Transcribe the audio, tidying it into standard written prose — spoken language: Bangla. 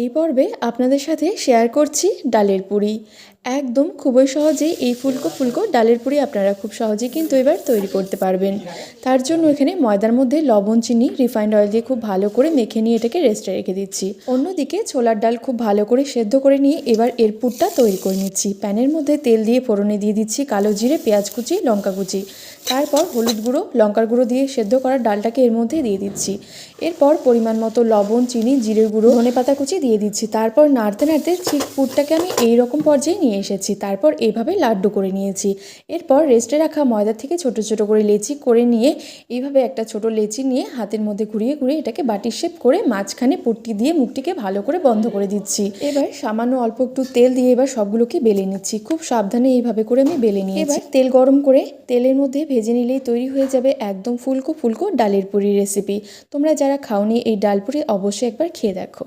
এই পর্বে আপনাদের সাথে শেয়ার করছি ডালের পুরি। একদম খুবই সহজেই এই ফুলকো ফুলকো ডালের পুরি আপনারা খুব সহজেই কিন্তু এবার তৈরি করতে পারবেন। তার জন্য এখানে ময়দার মধ্যে লবণ, চিনি, রিফাইন্ড অয়েল দিয়ে খুব ভালো করে মেখে নিয়ে এটাকে রেস্টে রেখে দিচ্ছি। অন্যদিকে ছোলার ডাল খুব ভালো করে সেদ্ধ করে নিয়ে এবার এর পুরটা তৈরি করে নিচ্ছি। প্যানের মধ্যে তেল দিয়ে ফোড়নে দিয়ে দিচ্ছি কালো জিরে, পেঁয়াজ কুচি, লঙ্কা কুচি, তারপর হলুদ গুঁড়ো, লঙ্কার গুঁড়ো দিয়ে সেদ্ধ করা ডালটাকে এর মধ্যে দিয়ে দিচ্ছি। এরপর পরিমাণ মতো লবণ, চিনি, জিরের গুঁড়ো, ধনেপাতা কুচি দিয়ে দিচ্ছি। তারপর নাড়তে নাড়তে ঠিক পুরটাকে আমি এই রকম পর্যায়ে নিয়ে এসেছি। তারপর এইভাবে লাড্ডু করে নিয়েছি। এরপর রেস্টে রাখা ময়দা থেকে ছোট ছোট করে লেচি করে নিয়ে এইভাবে একটা ছোট লেচি নিয়ে হাতের মধ্যে ঘুরিয়ে ঘুরিয়ে এটাকে বাটির শেপ করে মাঝখানে পুরটি দিয়ে মুখটিকে ভালো করে বন্ধ করে দিচ্ছি। এবার সামান্য অল্প একটু তেল দিয়ে এবার সবগুলোকে বেলে নিচ্ছি। খুব সাবধানে এইভাবে করে আমি বেলে নিয়েছি। এবার তেল গরম করে তেলের মধ্যে ভেজে নিলেই তৈরি হয়ে যাবে একদম ফুলকো ফুলকো ডালের পুরি রেসিপি। তোমরা যারা খাওনি এই ডাল পুরি অবশ্যই একবার খেয়ে দেখো।